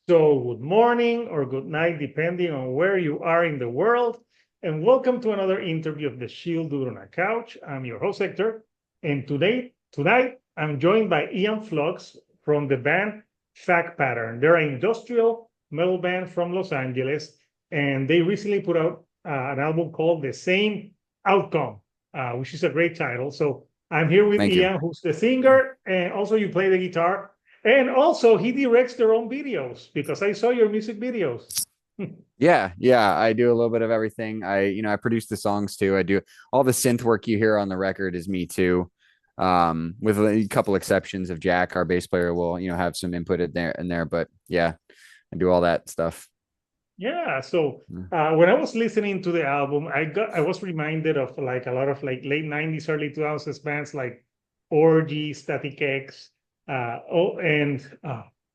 So, good morning or good night, depending on where you are in the world. And welcome to another interview of the Shield Dude on a Couch. I'm your host, Hector. And tonight, I'm joined by Ian Flux from the band Fact Pattern. They're an industrial metal band from Los Angeles, and they recently put out an album called The Same Outcome, which is a great title. So, I'm here with Thank you. Ian, who's the singer, and also you play the guitar. And also, he directs their own videos because I saw your music videos. Yeah, I do a little bit of everything. I produce the songs too. I do all the synth work you hear on the record is me too. With a couple exceptions of Jack, our bass player will, have some input in there, but yeah, I do all that stuff. Yeah, so Mm. when I was listening to the album, I was reminded of like a lot of like late 90s, early 2000s bands like Orgy, Static X, and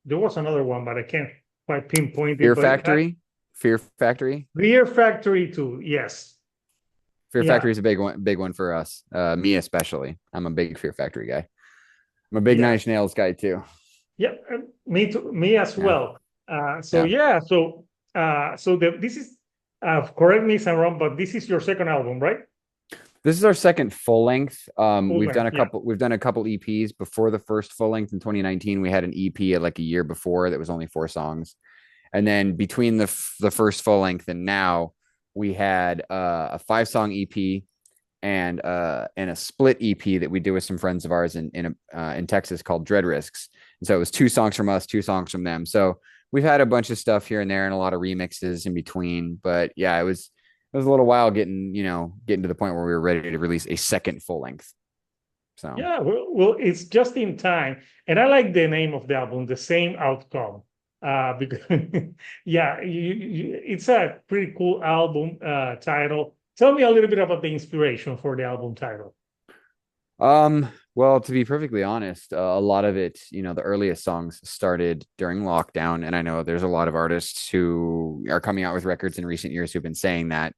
there was another one, but I can't quite pinpoint it. Fear But it had Factory, Fear Factory, Beer Factory too. Yes. Fear Yeah. Factory is a big one for us. Me especially. I'm a big Fear Factory guy. I'm a big Nine Yeah. Inch Nails guy too. Yeah, me too, me as Yeah, well. So yeah. yeah, this is correct me if I'm wrong, but this is your second album, right? This is our second full length. Full length, yeah. We've done a couple EPs before the first full length in 2019. We had an EP like a year before that was only 4 songs. And then between the first full length and now, we had a 5 song EP and a split EP that we did with some friends of ours in Texas called Dread Risks. And so it was 2 songs from us, 2 songs from them. So we've had a bunch of stuff here and there and a lot of remixes in between. But yeah, it was a little while getting to the point where we were ready to release a second full length. So Yeah, well, it's just in time. And I like the name of the album, The Same Outcome. Because yeah, it's a pretty cool album title. Tell me a little bit about the inspiration for the album title. well, to be perfectly honest, a lot of it, the earliest songs started during lockdown. And I know there's a lot of artists who are coming out with records in recent years who've been saying that,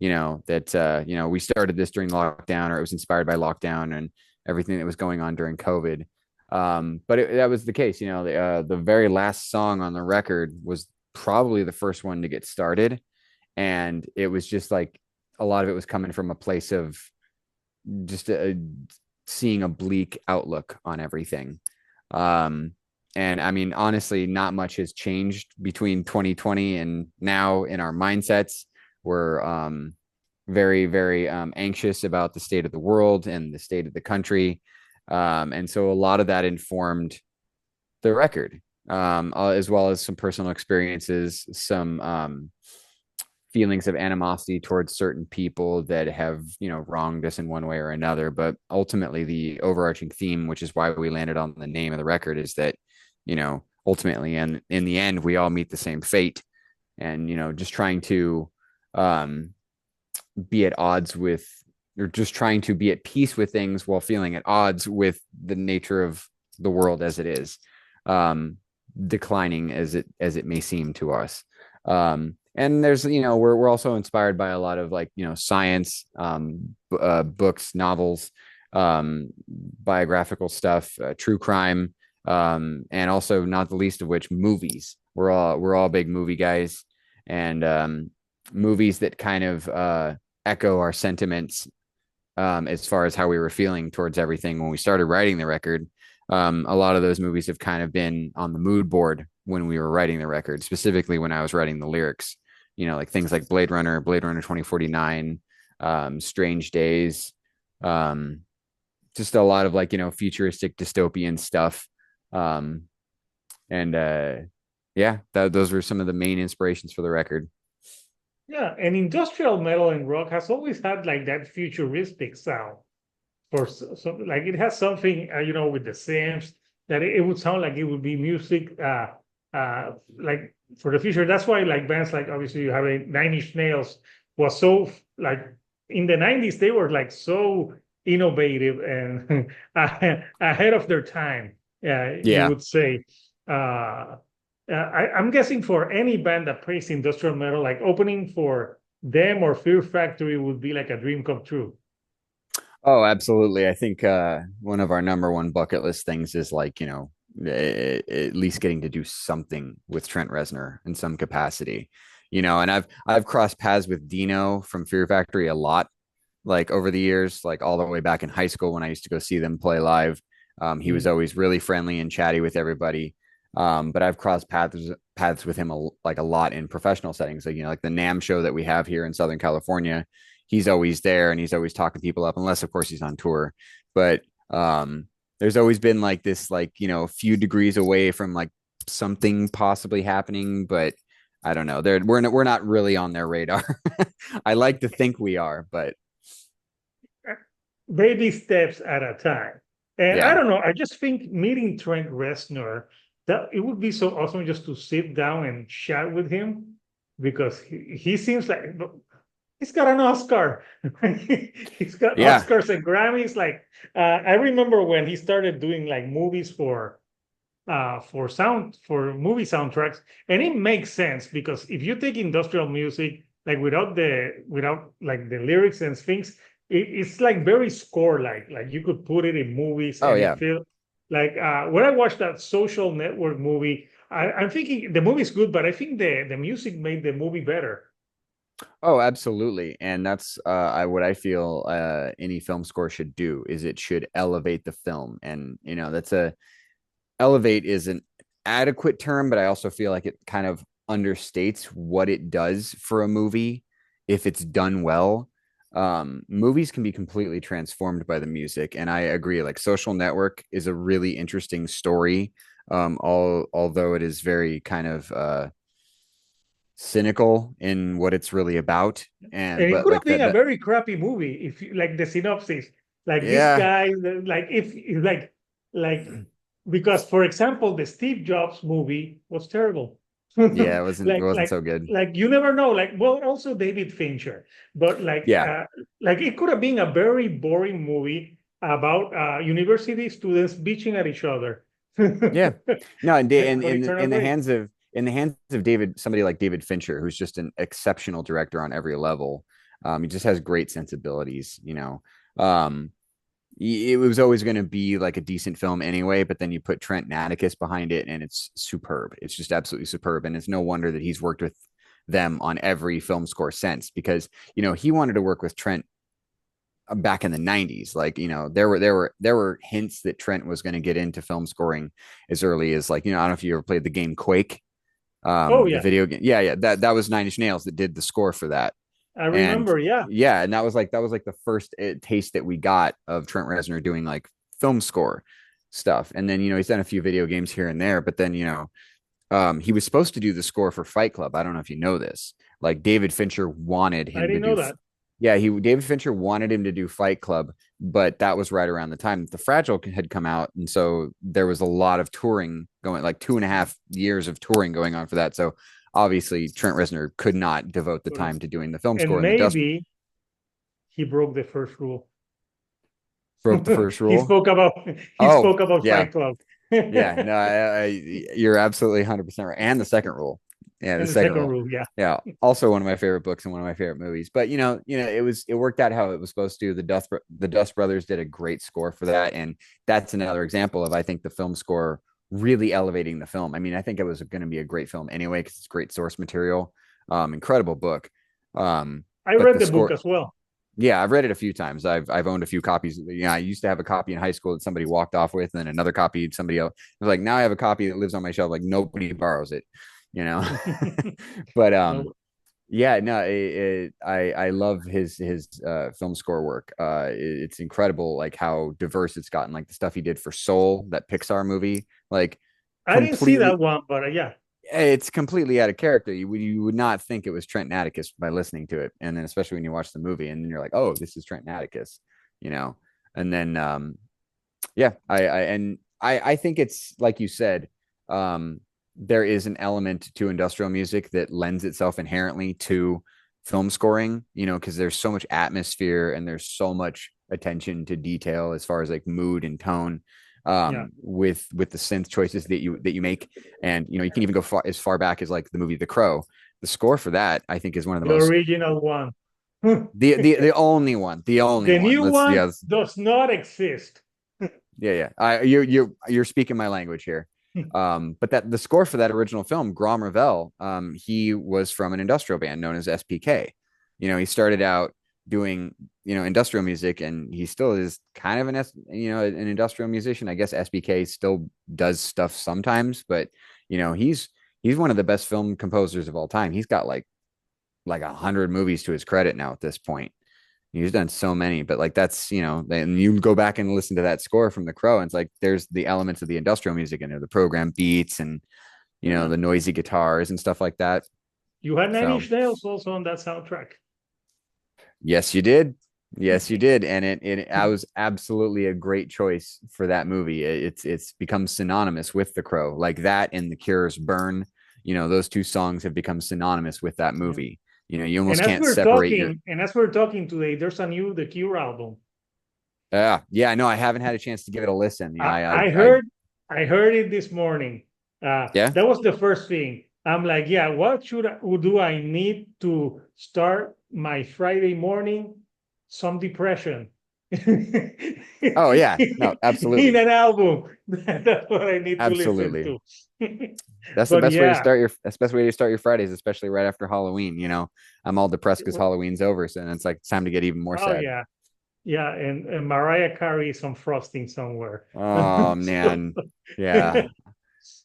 we started this during lockdown or it was inspired by lockdown and everything that was going on during COVID. But that was the case, the very last song on the record was probably the first one to get started. And it was just like a lot of it was coming from a place of just seeing a bleak outlook on everything. Um, and I mean, honestly, not much has changed between 2020 and now in our mindsets. We're very, very anxious about the state of the world and the state of the country. And so a lot of that informed the record, as well as some personal experiences, some feelings of animosity towards certain people that have wronged us in one way or another. But ultimately the overarching theme, which is why we landed on the name of the record, is that ultimately and in the end we all meet the same fate. And just trying to um be at odds with, or just trying to be at peace with things while feeling at odds with the nature of the world as it is, um declining as it may seem to us. And there's we're also inspired by a lot of like science, books, novels, biographical stuff, true crime, and also not the least of which movies. We're all big movie guys. And movies that kind of echo our sentiments, as far as how we were feeling towards everything when we started writing the record. A lot of those movies have kind of been on the mood board when we were writing the record, specifically when I was writing the lyrics. Like things like Blade Runner 2049, Strange Days, um, just a lot of like futuristic dystopian stuff. Um, and yeah, those were some of the main inspirations for the record. Yeah, and industrial metal and rock has always had like that futuristic sound. For so like it has something with the Sims that it would sound like it would be music like for the future. That's why like bands like obviously you have a Nine Inch Nails was so like in the 90s they were like so innovative and ahead of their time, you Yeah. would say. I'm guessing for any band that plays industrial metal, like opening for them or Fear Factory would be like a dream come true. Oh, absolutely. I think one of our number one bucket list things is like, at least getting to do something with Trent Reznor in some capacity, you know. And I've crossed paths with Dino from Fear Factory a lot, like over the years, like all the way back in high school when I used to go see them play live. He was Mm. always really friendly and chatty with everybody. But I've crossed paths with him like a lot in professional settings, like, you know, like the NAM show that we have here in Southern California. He's always there and he's always talking people up, unless of course he's on tour. But there's always been like this, like, you know, a few degrees away from like something possibly happening, but I don't know. We're not really on their radar. I like to think we are, but Baby steps at a time. And I yeah. don't know, I just think meeting Trent Reznor, that it would be so awesome just to sit down and chat with him because he seems like he's got an Oscar. He's got Yeah. Oscars and Grammys. Like I remember when he started doing like movies for movie soundtracks, and it makes sense because if you take industrial music like without like the lyrics and things, it's like very score like you could put it in movies Oh and it yeah. feel like when I watched that Social Network movie, I'm thinking the movie's good, but I think the music made the movie better. Oh, absolutely. And that's what I feel any film score should do is it should elevate the film. And you know, that's a elevate is an adequate term, but I also feel like it kind of understates what it does for a movie if it's done well. Movies can be completely transformed by the music, and I agree. Like Social Network is a really interesting story, although it is very kind of cynical in what it's really about. And And it but could have like been that, a that very crappy movie if like the synopsis, like this yeah, guy, like if like because for example, the Steve Jobs movie was terrible. yeah, it wasn't so good. Like you never know. Like well, also David Fincher, but Yeah, like it could have been a very boring movie about university students bitching at each other. yeah. No, and But it turned out in the great. hands of David, somebody like David Fincher, who's just an exceptional director on every level. He just has great sensibilities, you know. Um, it was always going to be like a decent film anyway, but then you put Trent Atticus behind it, and it's superb. It's just absolutely superb, and it's no wonder that he's worked with them on every film score since, because you know he wanted to work with Trent back in the 90s. Like, you know, there were hints that Trent was going to get into film scoring as early as, like, you know, I don't know if you ever played the game Quake, Oh the yeah, video game. Yeah, that was Nine Inch Nails that did the score for that. I And remember. Yeah, yeah, and that was like the first taste that we got of Trent Reznor doing like film score stuff. And then, you know, he's done a few video games here and there, but then, you know, he was supposed to do the score for Fight Club. I don't know if you know this. Like David Fincher wanted I him to didn't know do. that. Yeah, he David Fincher wanted him to do Fight Club, but that was right around the time that The Fragile had come out, and so there was a lot of touring going, like 2.5 years of touring going on for that. So obviously Trent Reznor could not devote the time to doing the film score, And and the dust maybe he broke the first rule. broke the first he rule. spoke about he Oh spoke about yeah, Fight Club. yeah, no, And you're absolutely 100% right. And the second rule. Yeah, the the second second rule. rule, yeah. Yeah, also one of my favorite books and one of my favorite movies. But it worked out how it was supposed to. The Dust Brothers did a great score for that, and that's another example of, I think, the film score really elevating the film. I mean, I think it was going to be a great film anyway because it's great source material, incredible book. I But read the the book score, as well. yeah, I've read it a few times. I've owned a few copies. You know, I used to have a copy in high school that somebody walked off with, and then another copy somebody else. I was like, now I have a copy that lives on my shelf. Like nobody borrows it, you know. But No, yeah, no, I love his film score work. It's incredible, like how diverse it's gotten. Like the stuff he did for Soul, that Pixar movie, like I didn't see that completely one, but yeah. it's completely out of character. You would not think it was Trent Atticus by listening to it, and then especially when you watch the movie, and then you're like, oh, this is Trent Atticus, you know. And then yeah, I think it's like you said, there is an element to industrial music that lends itself inherently to film scoring, you know, because there's so much atmosphere and there's so much attention to detail as far as like mood and tone, Yeah. with the synth choices that you make. And you know, you can even go as far back as like the movie The Crow. The score for that, I think, is one of the The most original one. the only one, the only The one. new Let's one yeah, does not exist. yeah. You're speaking my language here. But that the score for that original film, Grom Revell, he was from an industrial band known as SPK. He started out doing industrial music, and he still is kind of an industrial musician. I guess SPK still does stuff sometimes, but he's one of the best film composers of all time. He's got like 100 movies to his credit now at this point. He's done so many, but like that's and you go back and listen to that score from The Crow, and it's like there's the elements of the industrial music in there, the program beats and Yeah. the noisy guitars and stuff like that. You had Nine So Inch Nails also on that soundtrack. yes, you did. Yes, you did, and it I was absolutely a great choice for that movie. It's become synonymous with The Crow, like that and The Cure's Burn. Those two songs have become synonymous with that Yeah. movie. You almost can't As we're talking today, there's a new The Cure album. Yeah, no, I haven't had a chance to give it a listen. I I heard I heard it this morning. yeah. That was the first thing. I'm like, yeah, do I need to start my Friday morning? Some depression. Oh yeah, no, In absolutely. an album. That's what I need to listen Absolutely. to. That's the But best way to yeah, start your Fridays, especially right after Halloween. I'm all depressed because Halloween's over, so it's like it's time to get even more oh sad. yeah. Yeah, and Mariah Carey some frosting somewhere. Oh So, man. Yeah.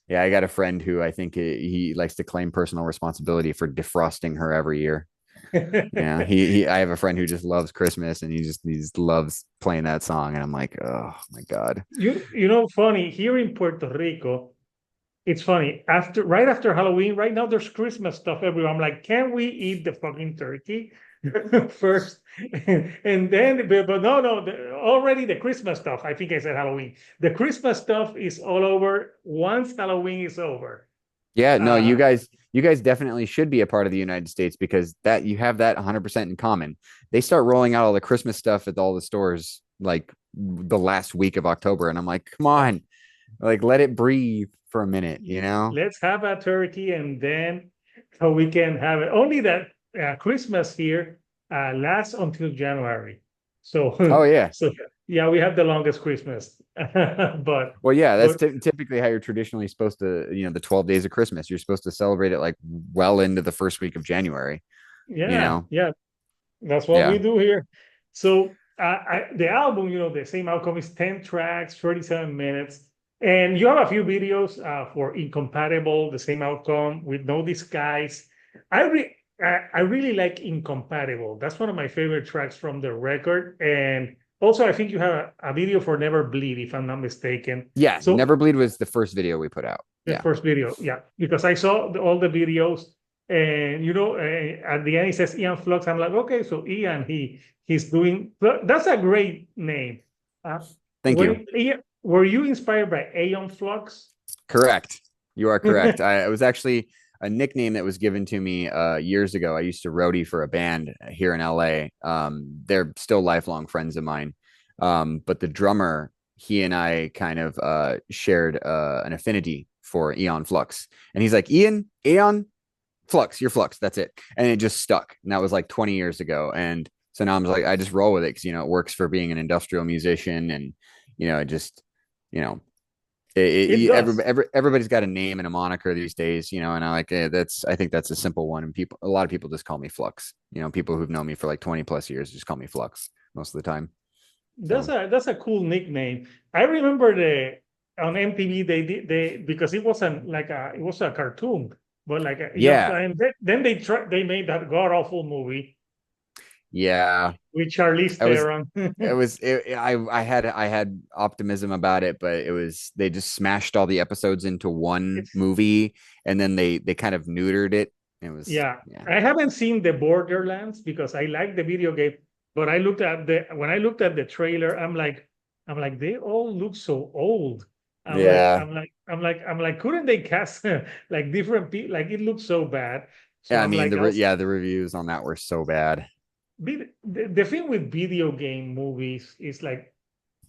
Yeah, I got a friend who I think he likes to claim personal responsibility for defrosting her every year. Yeah, he I have a friend who just loves Christmas, and he just loves playing that song, and I'm like, oh my God. funny, here in Puerto Rico, it's funny. Right after Halloween, right now there's Christmas stuff everywhere. I'm like, can we eat the fucking turkey first? And then, but no, no, already the Christmas stuff. I think I said Halloween. The Christmas stuff is all over once Halloween is over. Yeah, no, Uh, you guys definitely should be a part of the United States because that you have that 100% in common. They start rolling out all the Christmas stuff at all the stores like the last week of October, and I'm like, come on, like let it breathe for a minute. let's have a turkey and then so we can have it. Only that Christmas here lasts until January. So, Oh yeah. so yeah, we have the longest Christmas. but Well, yeah, that's but typically how you're traditionally supposed to, the 12 days of Christmas. You're supposed to celebrate it like well into the first week of January, you yeah, know? yeah, that's what we Yeah. do here. So the album, the same outcome is 10 tracks, 37 minutes. And you have a few videos for Incompatible, the same outcome with No Disguise. I, re I really like Incompatible. That's one of my favorite tracks from the record. And also, I think you have a video for Never Bleed, if I'm not mistaken. Yeah. So Never Bleed was the first video we put out. the Yeah. first video, yeah, because I saw all the videos, and at the end it says Ian Flux. I'm like, okay, so Ian, he's doing. That's a great name. Uh, Thank you. were you inspired by Ian Flux? Correct. You are correct. It was actually a nickname that was given to me years ago. I used to roadie for a band here in LA. They're still lifelong friends of mine. But the drummer, he and I kind of shared an affinity for Ian Flux. And he's like, Ian Flux, you're Flux. That's it. And it just stuck. And that was like 20 years ago. And so now I'm like, I just roll with it because, it works for being an industrial musician. And, it just, you know, It does. everybody's got a name and a moniker these days, and I think that's a simple one. And a lot of people just call me Flux. People who've known me for like 20 plus years just call me Flux most of the time. That's So a cool nickname. I remember on MTV they because it was a cartoon, but like yeah, and then they made that god awful movie yeah, with Charlize I was Theron. I had optimism about it, but they just smashed all the episodes into one It's movie, and then they kind of neutered it. It was Yeah, yeah, I haven't seen the Borderlands because I like the video game, but when I looked at the trailer, I'm like they all look so old. yeah, I'm like, couldn't they cast like different people? Like it looks so bad. So yeah. I I'm mean like, I'll the reviews on that were so bad. the thing with video game movies is like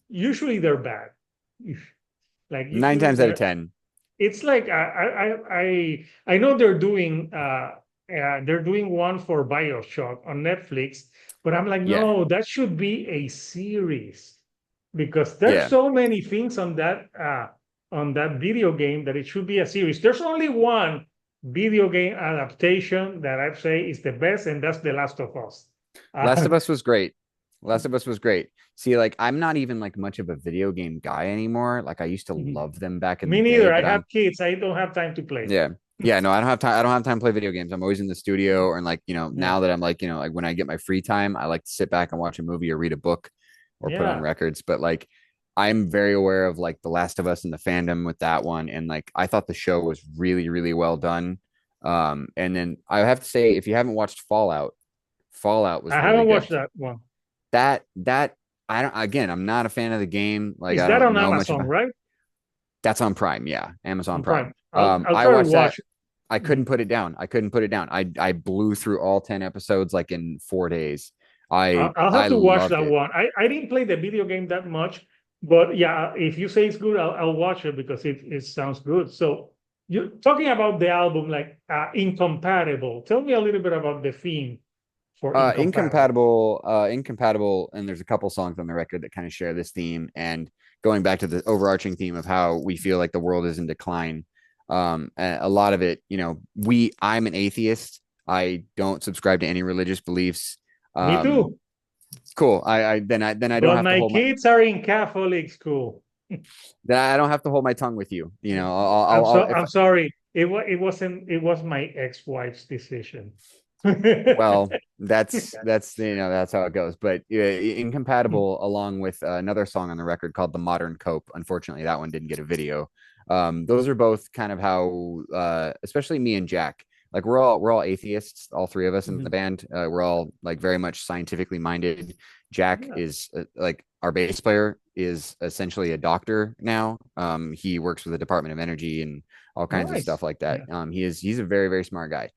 usually they're bad. Like Nine usually times out of they're 10. it's like I know they're doing one for BioShock on Netflix, but I'm like, Yeah, no, that should be a series because there's yeah. so many things on that. on that video game that it should be a series. There's only one video game adaptation that I'd say is the best, and that's The Last of Us. Last Uh, of Us was great. Last of Us was great. See, like I'm not even like much of a video game guy anymore. Like I used to love them back in the Me day, neither. I but have kids. I don't have time to play. yeah. Yeah, no, I don't have time. I don't have time to play video games. I'm always in the studio or like, Yeah. now that I'm like, like when I get my free time, I like to sit back and watch a movie or read a book or put on Yeah. records. But like I'm very aware of like The Last of Us and the fandom with that one. And like I thought the show was really, really well done. And then I have to say, if you haven't watched Fallout, Fallout was I really haven't good. watched that one. That I don't, again, I'm not a fan of the game. Like Is I that don't on know much Amazon, about. right? That's on Prime, yeah, Amazon On Prime. Prime. I'll I try to watched that. watch it. I couldn't Mhm. put it down. I couldn't put it down. I blew through all 10 episodes like in 4 days. I'll have I to watch loved that it. one. I didn't play the video game that much, but yeah, if you say it's good, I'll watch it because it sounds good. So you're talking about the album like Incompatible. Tell me a little bit about the theme for Incompatible. Incompatible, and there's a couple songs on the record that kind of share this theme. And going back to the overarching theme of how we feel like the world is in decline. A lot of it, I'm an atheist. I don't subscribe to any religious beliefs. Me Um, too. cool. I don't But have to my hold my kids are in Catholic school. then I don't have to hold my tongue with you. If I'm sorry. It was my ex-wife's decision. well, that's how it goes. But Incompatible, along with another song on the record called "The Modern Cope." Unfortunately, that one didn't get a video. Those are both kind of how, especially me and Jack, like we're all atheists, all three of us in the band. We're all like very much scientifically minded. Jack Yeah, is like our bass player is essentially a doctor now. He works with the Department of Energy and all kinds of nice. stuff like that. Yeah. He's a very, very smart guy.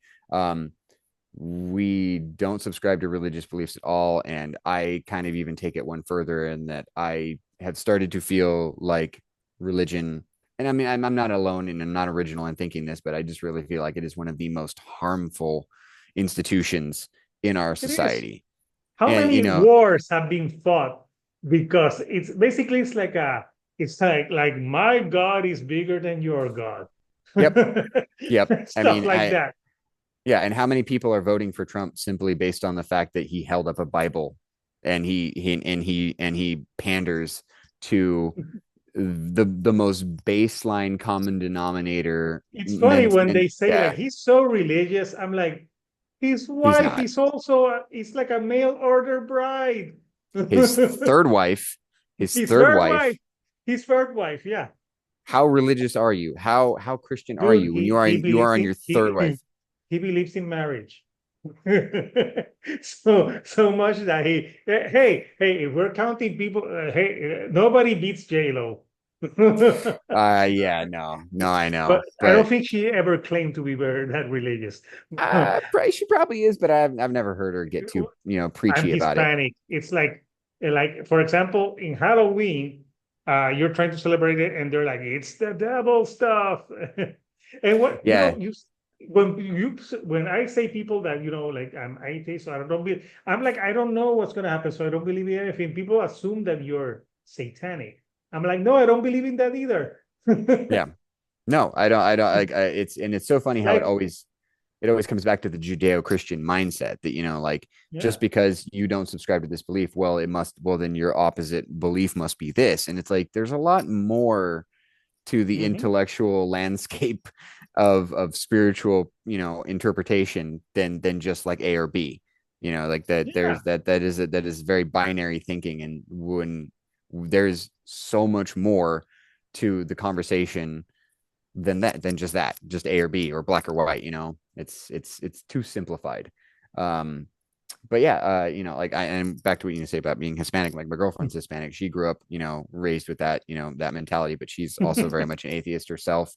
We don't subscribe to religious beliefs at all. And I kind of even take it one further in that I have started to feel like religion, and I mean, I'm not alone and I'm not original in thinking this, but I just really feel like it is one of the most harmful institutions in our It is. society. How And, many wars have been fought because it's like my God is bigger than your God. yep, yep. I Stuff mean, like that. yeah. And how many people are voting for Trump simply based on the fact that he held up a Bible and he panders to the most baseline common denominator It's funny meant, when and they say like yeah, he's so religious. I'm like, his he's wife not. is also it's like a mail order bride. His third wife, his His third third wife. wife, his third wife, yeah. How religious are you? How Christian are Dude, you when you are on your third wife? he believes in marriage. So much that hey, if we're counting people, nobody beats J Lo. Yeah, no, I know, But I don't but think she ever claimed to be very that religious. she probably is, but I've never heard her get too I'm preachy about it. Hispanic. It's like for example, in Halloween, you're trying to celebrate it, and they're like, "It's the devil stuff." And what Yeah, when I say people that like I'm atheist, so I don't believe. I'm like I don't know what's gonna happen, so I don't believe in anything. People assume that you're satanic. I'm like, no, I don't believe in that either. yeah. No, I don't like it's so funny how Like, it always comes back to the Judeo-Christian mindset that like just yeah. because you don't subscribe to this belief, well then your opposite belief must be this. And it's like there's a lot more to the Hmm. intellectual landscape of spiritual interpretation than just like A or B. Like that Yeah. that is very binary thinking. And when there's so much more to the conversation than just A or B or black or white. It's too simplified. um but yeah, like and back to what you say about being Hispanic, like my girlfriend's Hispanic. She grew up, raised with that, that mentality, but she's also very much an atheist herself.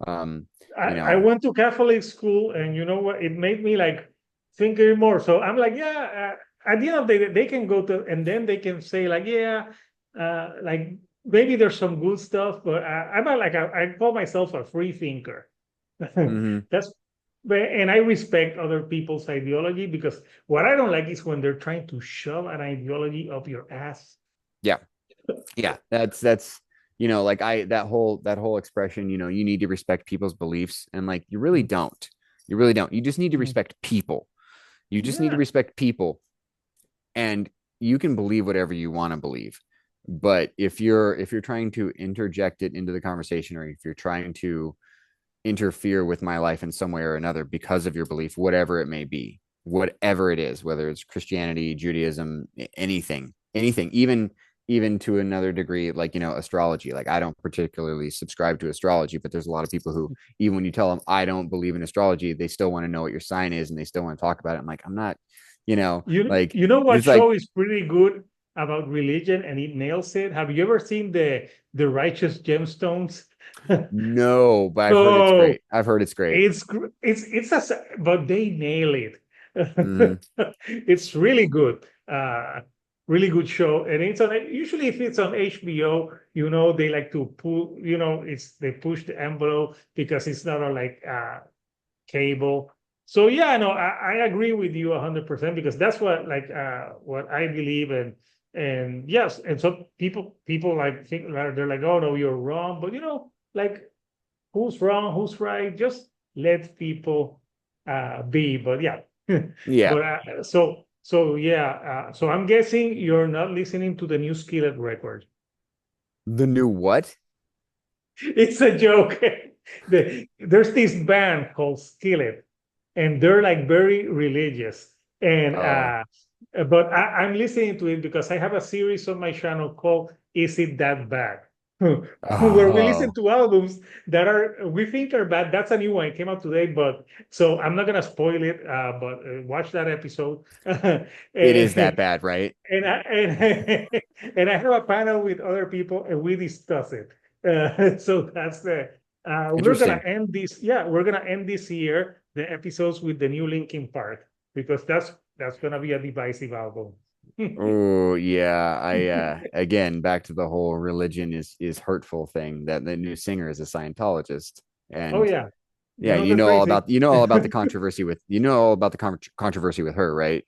um you I know went to Catholic school, and you know what? It made me like think even more. So I'm like, yeah. At the end of the day, they can go to, and then they can say like, yeah, like maybe there's some good stuff, but I'm not like I call myself a free thinker. mhm. That's and I respect other people's ideology because what I don't like is when they're trying to shove an ideology up your ass. Yeah, yeah, that's like that whole expression, you need to respect people's beliefs. And like, you really don't. You really don't. You just need to Mhm. respect people. You just need to Yeah. respect people. And you can believe whatever you want to believe. But if you're trying to interject it into the conversation, or if you're trying to interfere with my life in some way or another because of your belief, whatever it may be, whatever it is, whether it's Christianity, Judaism, anything, even to another degree, like, astrology. Like, I don't particularly subscribe to astrology, but there's a lot of people who, even when you tell them I don't believe in astrology, they still want to know what your sign is and they still want to talk about it. I'm like, I'm not, like, You know what it's show like, is pretty good about religion and it nails it? Have you ever seen the Righteous Gemstones? no, but I've heard it's Oh, great. I've heard it's great. it's but they nail it. Hmm. It's really good. Really good show. And it's on usually if it's on HBO, they like to pull, they push the envelope because it's not on like cable. So yeah, no, I agree with you 100% because that's what I believe in. And yes, and so people like think they're like, oh no, you're wrong. But like who's wrong, who's right? Just let people be. But yeah. Yeah. But so yeah, so I'm guessing you're not listening to the new Skillet record. The new what? It's a joke. There's this band called Skillet, and they're like very religious. And Oh. but I'm listening to it because I have a series on my channel called "Is It That Bad?" Where we listen Oh. to albums that we think are bad. That's a new one. It came out today, but so I'm not gonna spoil it. But watch that episode. It is and that bad, right? and I have a panel with other people, and we discuss it. So that's the we're gonna Interesting. end this. Yeah, we're gonna end this year the episodes with the new Linkin Park because that's gonna be a divisive album. Oh yeah, I again, back to the whole religion is hurtful thing, that the new singer is a Scientologist. Oh And yeah, yeah, they're crazy. you know all about the controversy with her, right?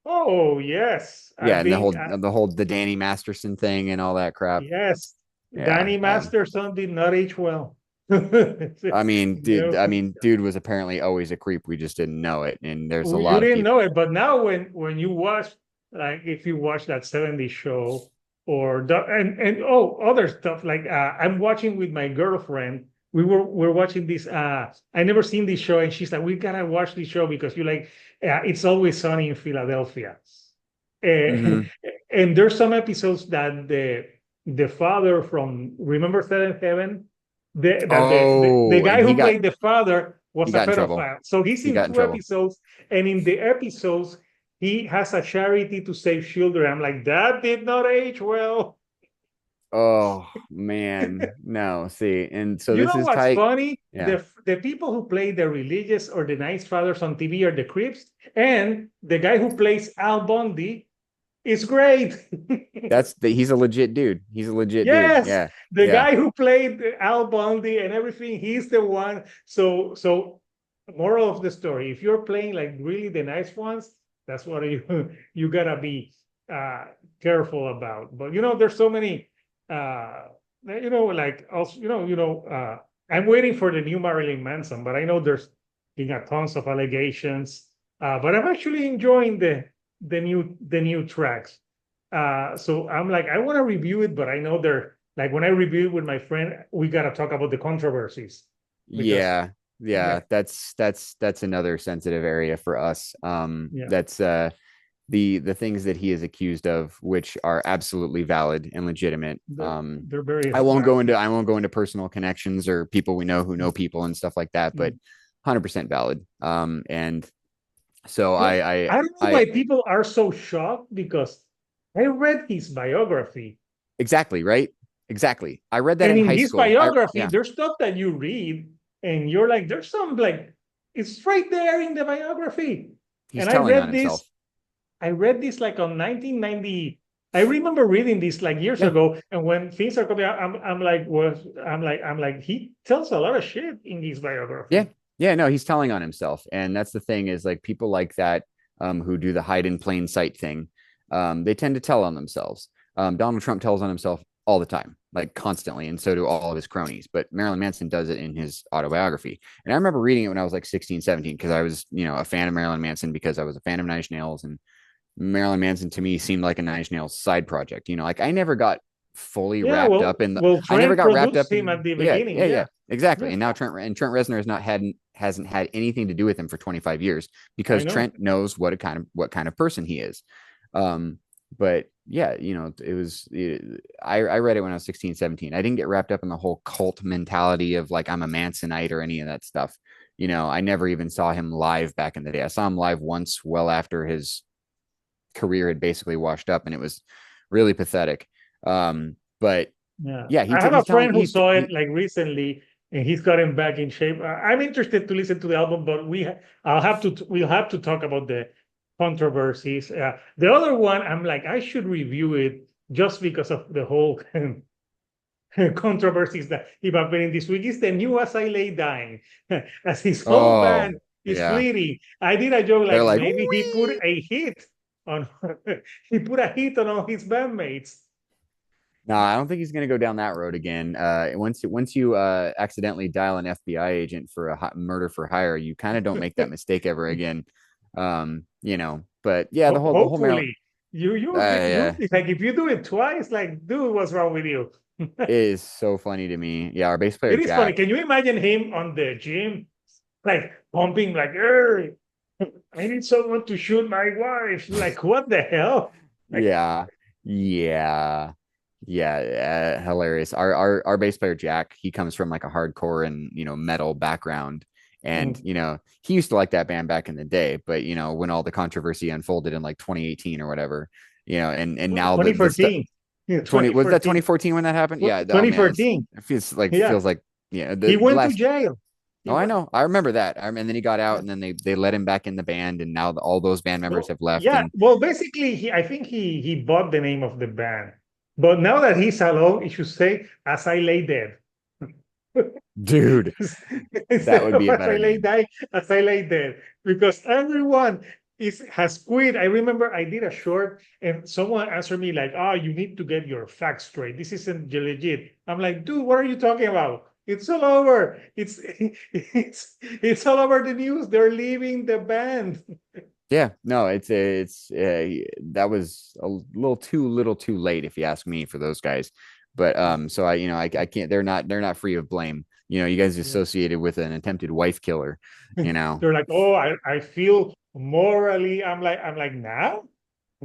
Oh yes, I Yeah, and the think whole the whole the Danny Masterson thing and all that crap. yes, Yeah, Danny and Masterson did not age well. I No. mean, dude was apparently always a creep. We just didn't know it. And there's a Well, you lot of didn't people. know it, but now when you watch, like if you watch that 70s show or and other stuff like I'm watching with my girlfriend. We're watching this. I never seen this show, and she's like, "We gotta watch this show because you like it's always sunny in Philadelphia." Uh, Hmm. and there's some episodes that the father from Remember Seventh Heaven, the Oh, guy and who played the father he was a got in trouble. pedophile. So he's He in got in two trouble. episodes, and in the episodes he has a charity to save children. I'm like, that did not age well. Oh man, no. See, and so You this know is what's tight. funny? Yeah, The people who play the religious or the nice fathers on TV are the creeps, and the guy who plays Al Bundy is great. he's a legit dude. He's a legit dude. Yes, Yeah, the yeah, guy who played Al Bundy and everything, he's the one. So moral of the story, if you're playing like really the nice ones, that's what you gotta be uh careful about. But there's so many like also, I'm waiting for the new Marilyn Manson, but I know there's been a tons of allegations. But I'm actually enjoying the new tracks. So I'm like, I want to review it, but I know they're like when I review it with my friend, we gotta talk about the controversies because yeah, yeah, yeah. That's another sensitive area for us. yeah, That's the things that he is accused of, which are absolutely valid and legitimate. they're very I won't go into personal connections or people we know who know people and stuff like that, but 100% valid. And so well, I I don't know I why people are so shocked because I read his biography, exactly right. Exactly. I read that and in in high his school. biography, Yeah, there's stuff that you read and you're like, there's some like it's right there in the biography. he's And I telling on read himself. this I read this like on 1990. I remember reading this like years Yeah. ago, and when things are coming out, I'm like, he tells a lot of shit in his Yeah. biography. Yeah, no, he's telling on himself. And that's the thing, is like people like that, who do the hide in plain sight thing. They tend to tell on themselves. Donald Trump tells on himself all the time. like constantly, and so do all of his cronies. But Marilyn Manson does it in his autobiography. And I remember reading it when I was like 16, 17, because I was, a fan of Marilyn Manson because I was a fan of Nine Inch Nails, and Marilyn Manson to me seemed like a Nine Inch Nails side project. Like I never got fully Yeah, wrapped up in the I never Trent got wrapped produced up him at in the yeah, beginning. yeah, yeah, Yeah, exactly. yeah, And now Trent Reznor hasn't had anything to do with him for 25 years I because know. Trent knows what kind of person he is. Um, but yeah, I read it when I was 16, 17. I didn't get wrapped up in the whole cult mentality of like I'm a Mansonite or any of that stuff. I never even saw him live back in the day. I saw him live once well after his career had basically washed up, and it was really pathetic. But Yeah, yeah, I have a he's telling friend who saw it like recently, and he's gotten back in shape. I'm interested to listen to the album, but we'll have to talk about the controversies. The other one, I'm like, I should review it just because of the whole controversies that have happening this week. Is the new As I Lay Dying, as his whole oh band is yeah, fleeting. I did a joke they're like like maybe he put wee. a hit on he put a hit on all his bandmates. No, I don't think he's going to go down that road again. Once you accidentally dial an FBI agent for a murder for hire, you kind of don't make that mistake ever again. But yeah, the whole Maryland, Hopefully, you yeah, like if you do it twice, like, dude, what's wrong with you? it is so funny to me. Yeah, our bass player It is funny. Jack. Can you imagine him on the gym, like pumping, like, "Hey, I need someone to shoot my wife." Like, what the hell? Like, Yeah, yeah, yeah. Hilarious. Our bass player Jack, he comes from like a hardcore and metal background, and he used to like that band back in the day. But when all the controversy unfolded in like 2018 or whatever, and now the stuff 2014. Yeah, 20 was that 2014. 2014 when that happened? Yeah. Oh man, 2014. it Yeah. feels like He the went to last. jail. He Oh, I went. know. I remember that. And then he got out, and then they let him back in the band, and now all those band members Well, have left. yeah. And Well, basically, I think he bought the name of the band, but now that he's alone, he should say "As I Lay Dead." dude, that Instead would of be a "As I better Lay name. Die," "As I Lay Dead," because everyone has quit. I remember I did a short, and someone answered me like, "Oh, you need to get your facts straight. This isn't legit." I'm like, "Dude, what are you talking about? It's all over. It's all over the news. They're leaving the band." Yeah, no, that was a little too late if you ask me for those guys. But so I can't. They're not free of blame. You guys Yeah. associated with an attempted wife killer. You know, They're like, "Oh, I feel morally." I'm like, now.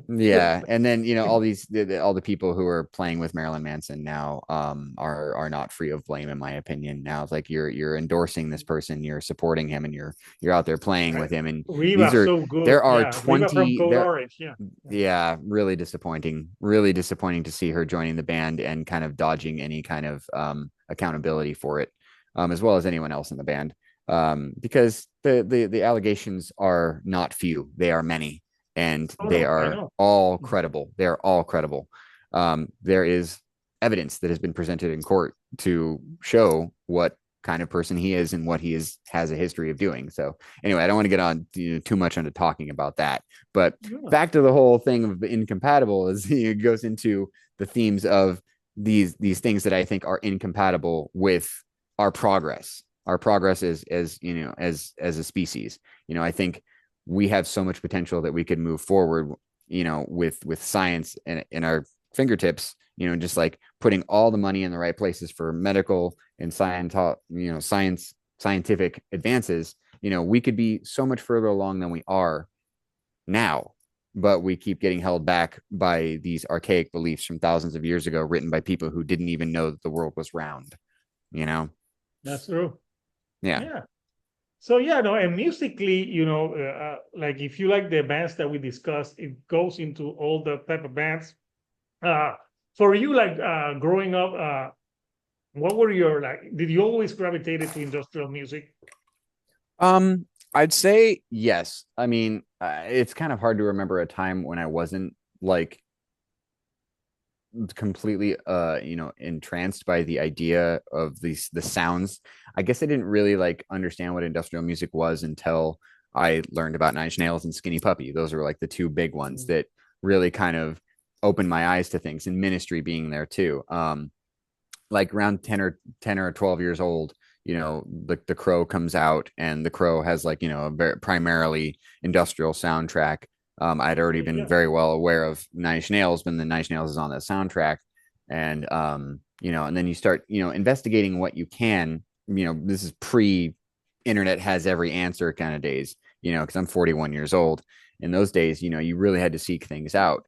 Yeah, and then all the people who are playing with Marilyn Manson now are not free of blame in my opinion. Now it's like you're endorsing this person, you're supporting him, and you're out there playing with him. And these Riva, are so good. there are Yeah, Riva from 20 Code there Orange. Yeah. Yeah. yeah, really disappointing to see her joining the band and kind of dodging any kind of accountability for it, as well as anyone else in the band, because the allegations are not few, they are many, and Oh they no, I are know. all credible. They're all credible. There is evidence that has been presented in court to show what kind of person he is and what he has a history of doing. So anyway, I don't want to get on too much into talking about that. But Yeah. back to the whole thing of incompatible is it goes into the themes of these things that I think are incompatible with our progress. Our progress as as a species. I think we have so much potential that we could move forward, with science in our fingertips, just like putting all the money in the right places for medical and scientific advances. We could be so much further along than we are now, but we keep getting held back by these archaic beliefs from thousands of years ago, written by people who didn't even know that the world was round, you know? That's true. Yeah. Yeah. So yeah, no, and musically, like if you like the bands that we discussed, it goes into all the type of bands. Uh, for you, like growing up, what were your like? Did you always gravitated to industrial music? Um, I'd say yes. I mean, it's kind of hard to remember a time when I wasn't like completely entranced by the idea of the sounds. I guess I didn't really like understand what industrial music was until I learned about Nine Inch Nails and Skinny Puppy. Those were like the two big ones that really kind of opened my eyes to things, and Ministry being there too. like around 10 or 12 years old, the Crow comes out, and the Crow has like, a very primarily industrial soundtrack. I'd already been Yeah, very well aware of Nine Inch Nails, but the Nine Inch Nails is on that soundtrack. And and then you start, investigating what you can. This is pre internet has every answer kind of days, because I'm 41 years old. In those days, you really had to seek things out.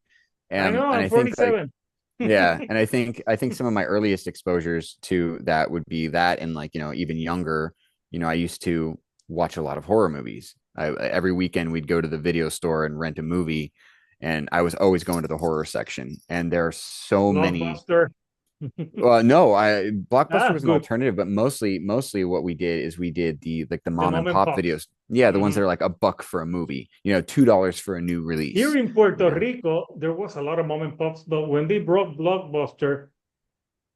I know. And I'm I think like 47. yeah, and I think some of my earliest exposures to that would be that, and like, even younger, I used to watch a lot of horror movies. Every weekend we'd go to the video store and rent a movie, and I was always going to the horror section. And there are so many. Blockbuster. No, I Blockbuster Ah, was an good. alternative, but mostly what we did is we did the like the The mom and mom and pop pops. videos. Yeah, the ones Mhm. that are like $1 for a movie, $2 for a new Here release. in Puerto Rico, there was a lot of mom and pops, but when they broke Blockbuster,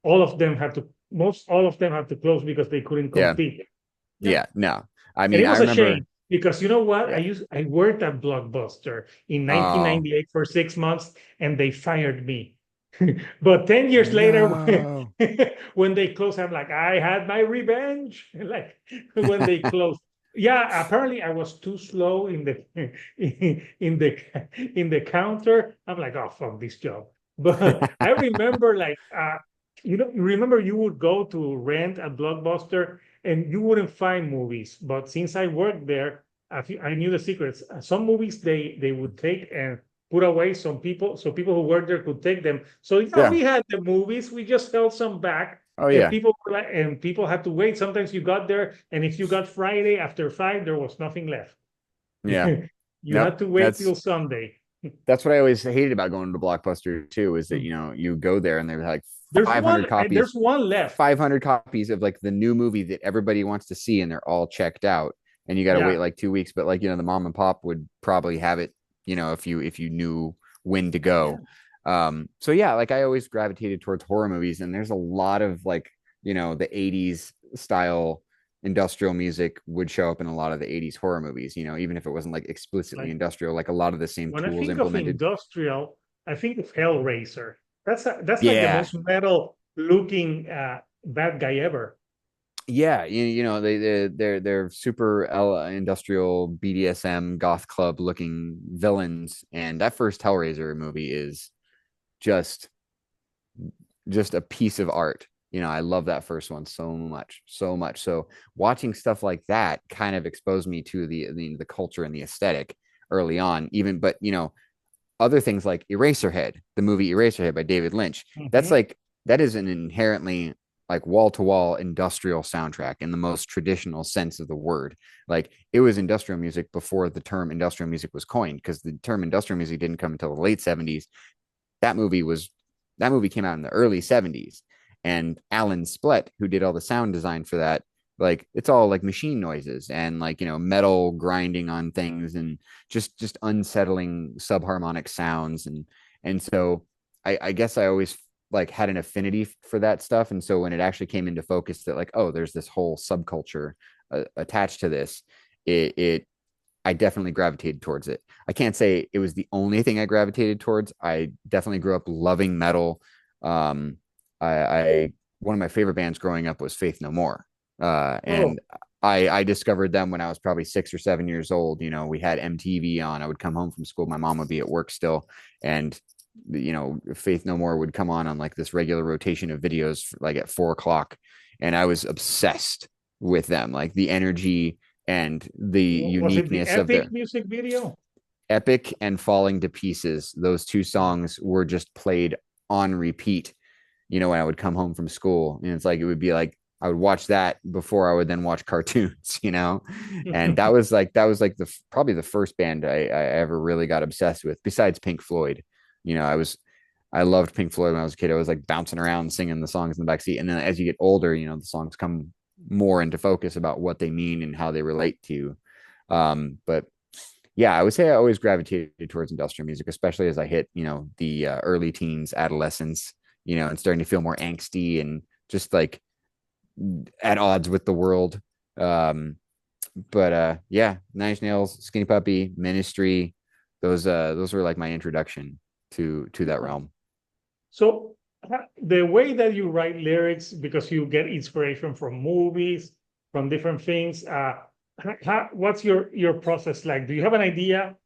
most all of them had to close because they couldn't Yeah, compete. Yeah. yeah, no. I And mean, it I was a remember. shame because you know what? Yeah. I worked at Blockbuster in Oh 1998 for 6 months and they fired me. But 10 years later, no. when they closed, I'm like, I had my revenge. Like when they closed. Yeah, apparently I was too slow in the in the counter. I'm like, oh fuck this job. But I remember like remember you would go to rent a Blockbuster and you wouldn't find movies. But since I worked there, I knew the secrets. Some movies they would take and put away some people, so people who worked there could take them. So yeah, Yeah. we had the movies. We just held some back, Oh and yeah. people had to wait. Sometimes you got there, and if you got Friday after 5, there was nothing left. Yeah. You Nope. had to wait till Sunday. That's what I always hated about going to Blockbuster too, is that, Hmm. you go there and there's like There's 500 one. copies, There's one left. 500 copies of like the new movie that everybody wants to see, and they're all checked out, and you got to wait Yeah. like 2 weeks. But like, the mom and pop would probably have it, if you knew when to go. So yeah, like I always gravitated towards horror movies, and there's a lot of like, the 80s style industrial music would show up in a lot of the 80s horror movies, even if it wasn't like explicitly Like industrial, like a lot of the same when I tools think of implemented. industrial, I think of Hellraiser. That's like the Yeah. most metal looking bad guy ever. Yeah, they're super industrial BDSM goth club looking villains, and that first Hellraiser movie is just just a piece of art. I love that first one so much, so much. So watching stuff like that kind of exposed me to the culture and the aesthetic early on. Even, but other things like Eraserhead, the movie Eraserhead by David Lynch. That's Mhm. like that is an inherently like wall to wall industrial soundtrack in the most traditional sense of the word. Like it was industrial music before the term industrial music was coined, because the term industrial music didn't come until the late 70s. That movie was that movie came out in the early 70s, and Alan Splett, who did all the sound design for that, like it's all like machine noises and like, metal grinding on things, and just unsettling subharmonic sounds. And so I guess I always like had an affinity for that stuff. And so when it actually came into focus that like, oh, there's this whole subculture attached to this, it I definitely gravitated towards it. I can't say it was the only thing I gravitated towards. I definitely grew up loving metal. um I one of my favorite bands growing up was Faith No More. And Oh, I discovered them when I was probably 6 or 7 years old. We had MTV on. I would come home from school. My mom would be at work still, and Faith No More would come on like this regular rotation of videos, like at 4 o'clock, and I was obsessed with them. Like the energy and the was it the uniqueness of Epic their music video? Epic and Falling to Pieces. Those two songs were just played on repeat, when I would come home from school. And it's like, it would be like, I would watch that before I would then watch cartoons, and that was like probably the first band I ever really got obsessed with, besides Pink Floyd. I loved Pink Floyd when I was a kid. I was like bouncing around singing the songs in the backseat. And then as you get older, the songs come more into focus about what they mean and how they relate to you. But yeah, I would say I always gravitated towards industrial music, especially as I hit, the early teens, adolescence, and starting to feel more angsty and just like at odds with the world. Um, but yeah, Nine Inch Nails, Skinny Puppy, Ministry, those were like my introduction to that realm. So the way that you write lyrics, because you get inspiration from movies, from different things. What's your process like? Do you have an idea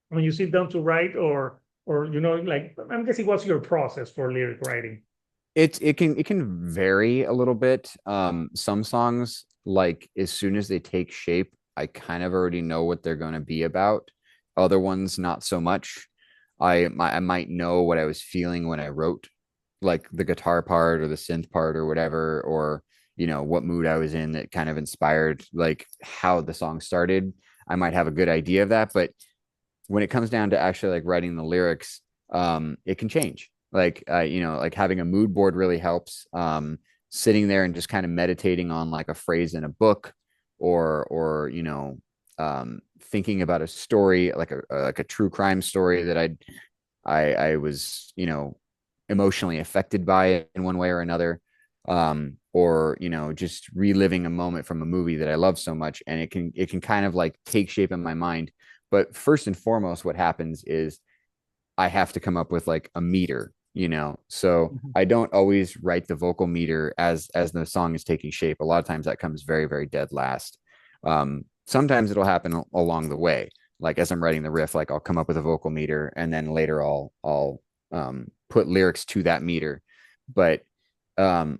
when you sit down to write, or like I'm guessing, what's your process for lyric writing? It can vary a little bit. Some songs, like as soon as they take shape, I kind of already know what they're going to be about. Other ones, not so much. I might know what I was feeling when I wrote, like the guitar part or the synth part or whatever, or what mood I was in that kind of inspired like how the song started. I might have a good idea of that, but when it comes down to actually like writing the lyrics, it can change. Like like having a mood board really helps. Sitting there and just kind of meditating on like a phrase in a book, or thinking about a story like a true crime story that I was emotionally affected by it in one way or another. Or just reliving a moment from a movie that I love so much, and it can kind of like take shape in my mind. But first and foremost, what happens is I have to come up with like a meter, so Mhm. I don't always write the vocal meter as the song is taking shape. A lot of times that comes very, very dead last. Sometimes it'll happen along the way, like as I'm writing the riff, like I'll come up with a vocal meter, and then later I'll put lyrics to that meter. But um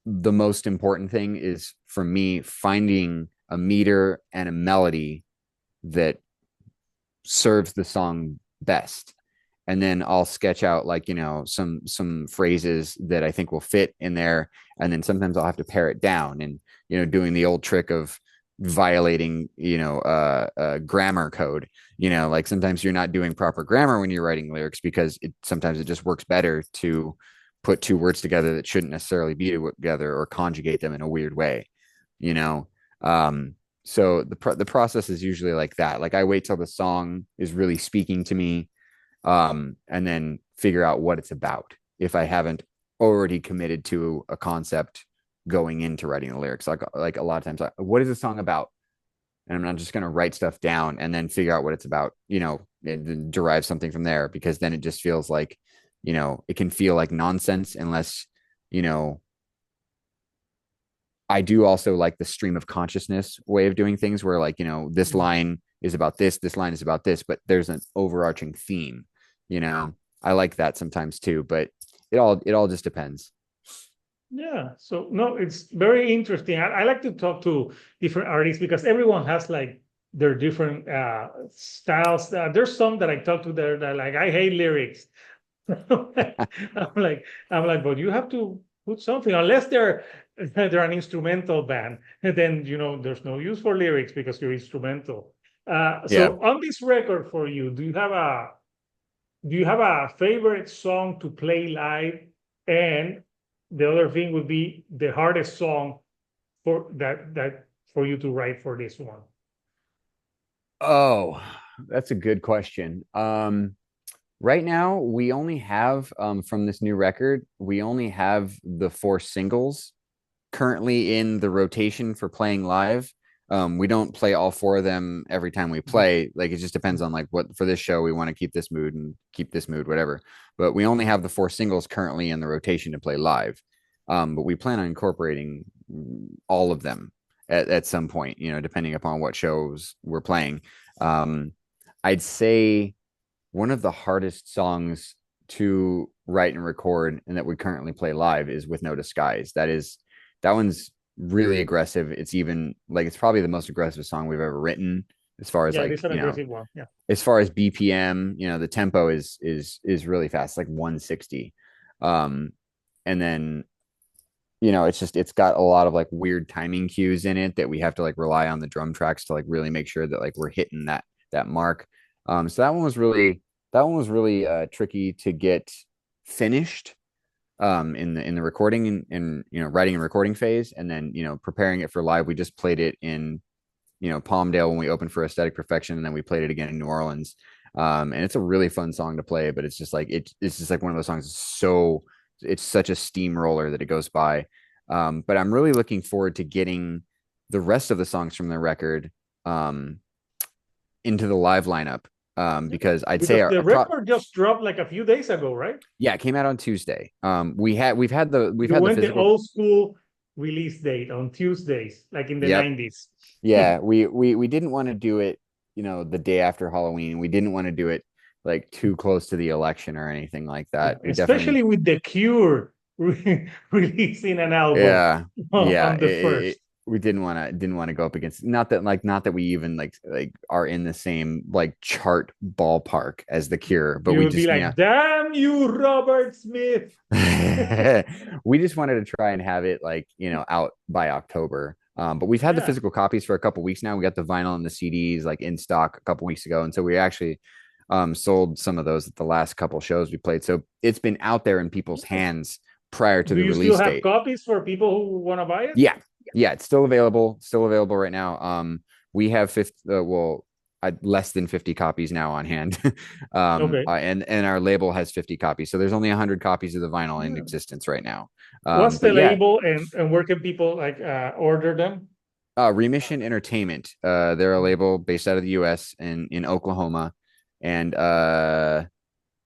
the most important thing is for me finding a meter and a melody that serves the song best. And then I'll sketch out like some phrases that I think will fit in there, and then sometimes I'll have to pare it down, and doing the old trick of violating grammar code. Like sometimes you're not doing proper grammar when you're writing lyrics, because sometimes it just works better to put two words together that shouldn't necessarily be together, or conjugate them in a weird way you know um so the process is usually like that. Like I wait till the song is really speaking to me, and then figure out what it's about, if I haven't already committed to a concept going into writing the lyrics. Like a lot of times, what is the song about? And I'm not just going to write stuff down and then figure out what it's about, and then derive something from there, because then it just feels like, it can feel like nonsense unless, you know, I do also like the stream of consciousness way of doing things, where like, this Mhm. line is about this line is about this, but there's an overarching theme, you know. I like that sometimes too, but it all just depends. Yeah, so no, it's very interesting. I like to talk to different artists because everyone has like their different styles. There's some that I talk to there that like I hate lyrics. I'm like, but you have to put something, unless they're an instrumental band, and then there's no use for lyrics because you're instrumental. Yeah. So on this record for you, do you have a favorite song to play live? And the other thing would be the hardest song for you to write for this one. Oh, that's a good question. Right now we only have from this new record, we only have the four singles currently in the rotation for playing live. We don't play all four of them every time we Mhm. play. Like it just depends on like what for this show we want to keep this mood and keep this mood, whatever. But we only have the four singles currently in the rotation to play live. But we plan on incorporating all of them at some point, depending upon what shows we're playing. Um, I'd say one of the hardest songs to write and record and that we currently play live is With No Disguise. That one's really aggressive. It's even like it's probably the most aggressive song we've ever written, as far as Yeah, like, this is an aggressive one. Yeah. as far as BPM, the tempo is really fast, like 160. Um and then it's got a lot of like weird timing cues in it that we have to like rely on the drum tracks to like really make sure that like we're hitting that mark. So that one was really tricky to get finished in the recording and writing and recording phase, and then preparing it for live. We just played it in Palmdale when we opened for Aesthetic Perfection, and then we played it again in New Orleans. And it's a really fun song to play, but it's just like it's just like one of those songs. It's such a steamroller that it goes by. But I'm really looking forward to getting the rest of the songs from the record um, into the live lineup, because I'd say Because the record just dropped like a few days ago, right? yeah, it came out on Tuesday. We've You had the went the physical. old school release date on Tuesdays, like in the Yep. 90s. Yeah, we didn't want to do it, the day after Halloween. We didn't want to do it like too close to the election or anything like that. We definitely, Especially with The Cure releasing an album yeah, yeah. on the first. We didn't want to go up against, not that we even like are in the same like chart ballpark as The Cure, but You we would be just like, damn you, Robert Smith. we just wanted to try and have it like out by October. But we've had the Yeah. physical copies for a couple weeks now. We got the vinyl and the CDs like in stock a couple weeks ago, and so we actually sold some of those at the last couple shows we played. So it's been out there in people's hands prior to Do the you still release have date. copies for people who want to buy it? Yeah, yeah, it's still available right now. We have 50, less than 50 copies now on hand. Okay. And our label has 50 copies, so there's only 100 copies of the vinyl in Yeah. existence right now. What's But the yeah, label and where can people like order them? Remission Entertainment. They're a label based out of the U.S. and in Oklahoma, and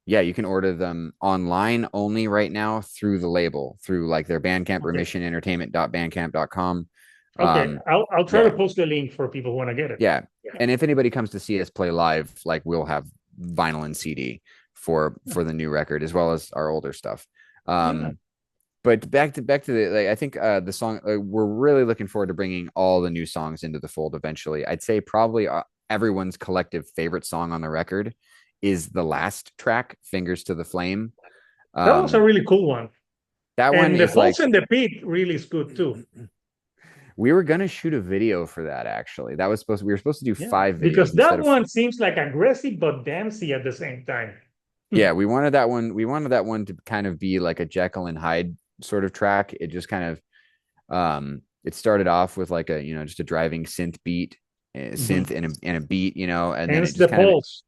yeah, you can order them online only right now through the label, through like their Bandcamp, Okay. remissionentertainment.bandcamp.com. Okay. Um, I'll try to yeah, post the link for people who want to get it. yeah. Yeah. And if anybody comes to see us play live, like we'll have vinyl and CD for the new record as well as our older stuff. Yeah. But back to the like, I think the song we're really looking forward to bringing all the new songs into the fold eventually. I'd say probably everyone's collective favorite song on the record is the last track, Fingers to the Flame. That was a Um, really cool one. that one And the is like Pulse and the Pit really is good too. we were gonna shoot a video for that actually. We were supposed to do Yeah. 5 videos Because instead that of one seems like aggressive but dancey at the same time. yeah, we wanted that one. We wanted that one to kind of be like a Jekyll and Hyde sort of track. It just kind of it started off with like a just a driving synth beat, Mhm. synth and a beat, and then it Hence just the kind of Pulse.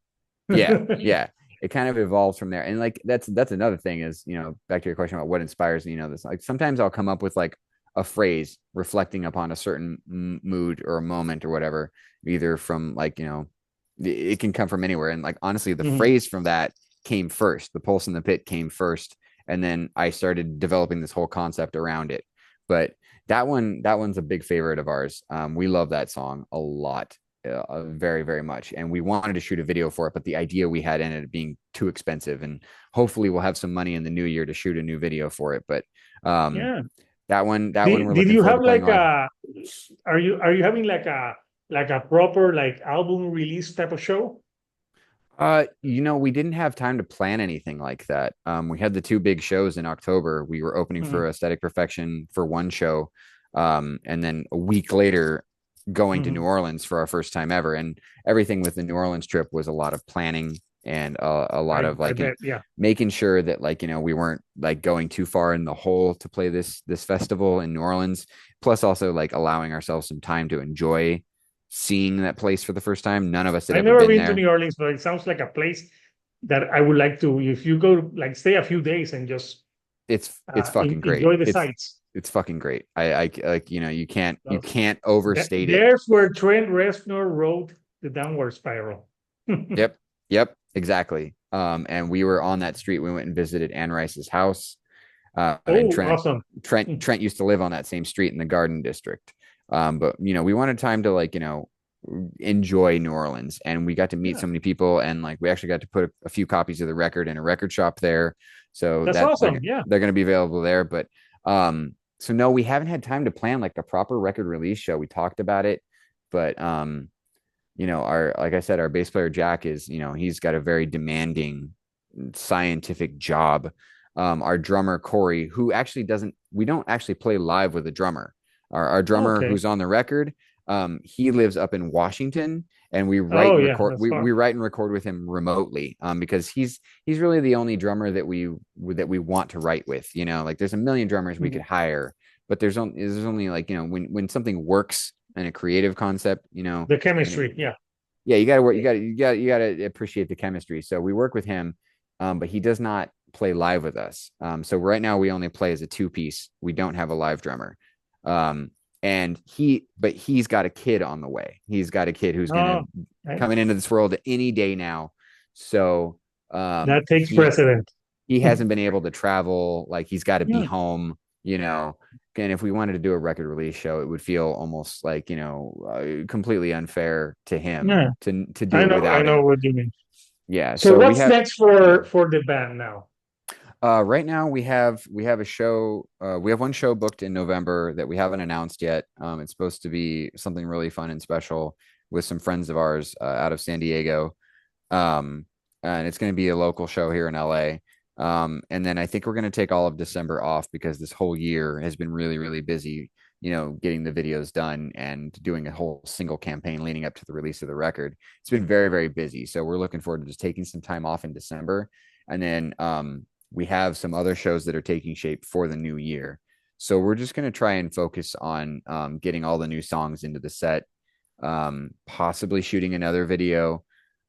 yeah, yeah. It kind of evolves from there. And like that's another thing is, back to your question about what inspires me, this like sometimes I'll come up with like a phrase reflecting upon a certain mood or a moment or whatever, either from like, it can come from anywhere. And like honestly, the Mhm. phrase from that came first. The Pulse in the Pit came first. And then I started developing this whole concept around it. But that one's a big favorite of ours. We love that song a lot, very, very much. And we wanted to shoot a video for it, but the idea we had ended up being too expensive. And hopefully we'll have some money in the new year to shoot a new video for it. But um, Yeah. that one we're Did looking you forward to have playing like live. a are you having like a proper like album release type of show? We didn't have time to plan anything like that. We had the two big shows in October. We were opening Mhm. for Aesthetic Perfection for one show, and then a week later going to New Mhm. Orleans for our first time ever. And everything with the New Orleans trip was a lot of planning and a lot of I like, bet, yeah. making sure that like, we weren't like going too far in the hole to play this festival in New Orleans. Plus also like allowing ourselves some time to enjoy seeing that place for the first time. None of us had I've ever never been been to there. New Orleans, but it sounds like a place that I would like to, if you go like stay a few days and just It's fucking great. enjoy the It's sights. it's fucking great. I like, you So, can't overstate it. there's where Trent Reznor wrote the Downward Spiral. Yep. Yep. Exactly. And we were on that street. We went and visited Anne Rice's house. And Oh, Trent awesome. Trent Trent used to live on that same street in the Garden District. But we wanted time to like, enjoy New Orleans, and we got to meet Yeah, so many people, and like we actually got to put a few copies of the record in a record shop there. So that's that awesome. Yeah. they're going to be available there. But so no, we haven't had time to plan like a proper record release show. We talked about it, but our like I said, our bass player Jack is, he's got a very demanding scientific job. Our drummer Corey, who actually doesn't, we don't actually play live with a drummer. Our drummer Okay. who's on the record, he lives up in Washington, and we write Oh, and yeah. record. That's We far. write and record with him remotely, because he's really the only drummer that we want to write with. Like there's a million drummers we could Mhm. hire, but there's only like, when something works in a creative concept, The and chemistry. Yeah. yeah, you got to work. You got to appreciate the chemistry. So we work with him, but he does not play live with us. So right now we only play as a two piece. We don't have a live drummer. Um, and he's got a kid on the way. He's got a kid who's gonna Oh, right. coming into this world any day now. So That takes he precedent. he hasn't been able to travel. Like he's got to be Yeah, home, you know. And if we wanted to do a record release show, it would feel almost like, completely unfair to him yeah. to do it I without know him. what you mean. Yeah. So So we what's have next yeah. for the band now? Right now we have a show. We have one show booked in November that we haven't announced yet. It's supposed to be something really fun and special with some friends of ours out of San Diego. Um, and it's going to be a local show here in LA. And then I think we're going to take all of December off because this whole year has been really, really busy, getting the videos done and doing a whole single campaign leading up to the release of the record. It's been very, very busy. So we're looking forward to just taking some time off in December. And then we have some other shows that are taking shape for the new year. So we're just going to try and focus on getting all the new songs into the set, possibly shooting another video,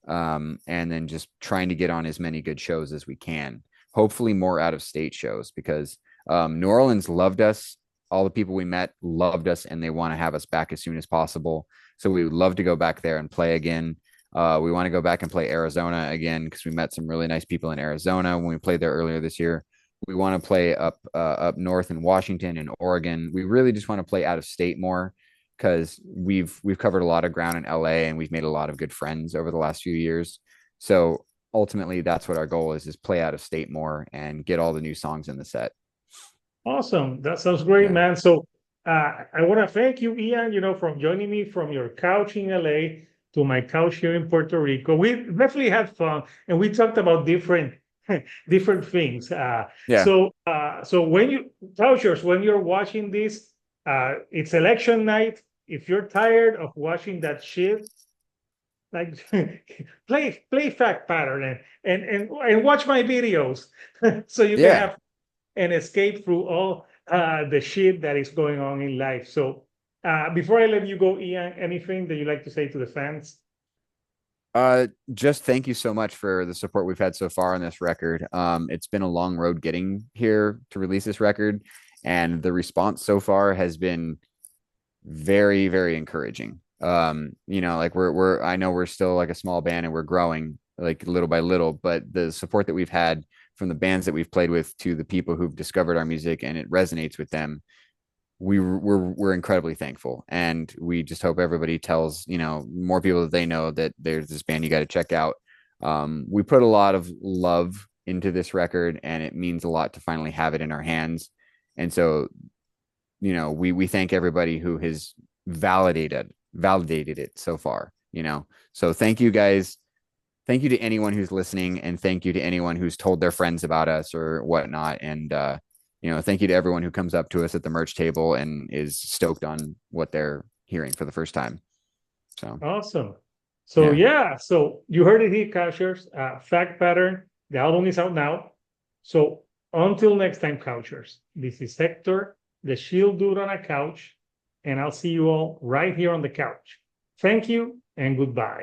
and then just trying to get on as many good shows as we can. Hopefully, more out of state shows because New Orleans loved us. All the people we met loved us, and they want to have us back as soon as possible. So we would love to go back there and play again. We want to go back and play Arizona again because we met some really nice people in Arizona when we played there earlier this year. We want to play up north in Washington and Oregon. We really just want to play out of state more because we've covered a lot of ground in LA and we've made a lot of good friends over the last few years. So ultimately, that's what our goal is play out of state more and get all the new songs in the set. Awesome. That sounds great, Yeah. man. So I want to thank you, Ian, from joining me from your couch in LA to my couch here in Puerto Rico. We definitely had fun and we talked about different different things. Yeah. So when you couchers, when you're watching this, it's election night. If you're tired of watching that shit, like play fact pattern and watch my videos so you can Yeah. have an escape through all the shit that is going on in life. So before I let you go, Ian, anything that you like to say to the fans? Just thank you so much for the support we've had so far on this record. It's been a long road getting here to release this record, and the response so far has been very, very encouraging. Like I know we're still like a small band and we're growing like little by little, but the support that we've had from the bands that we've played with to the people who've discovered our music and it resonates with them, we're incredibly thankful. And we just hope everybody tells, more people that they know that there's this band you got to check out. We put a lot of love into this record and it means a lot to finally have it in our hands. And so we thank everybody who has validated it so far. So thank you guys. Thank you to anyone who's listening, and thank you to anyone who's told their friends about us or whatnot. And thank you to everyone who comes up to us at the merch table and is stoked on what they're hearing for the first time. So Awesome. So yeah. yeah, so you heard it here, Couchers. Fact Pattern. The album is out now. So until next time, Couchers. This is Hector, the Shield Dude on a couch, and I'll see you all right here on the couch. Thank you and goodbye.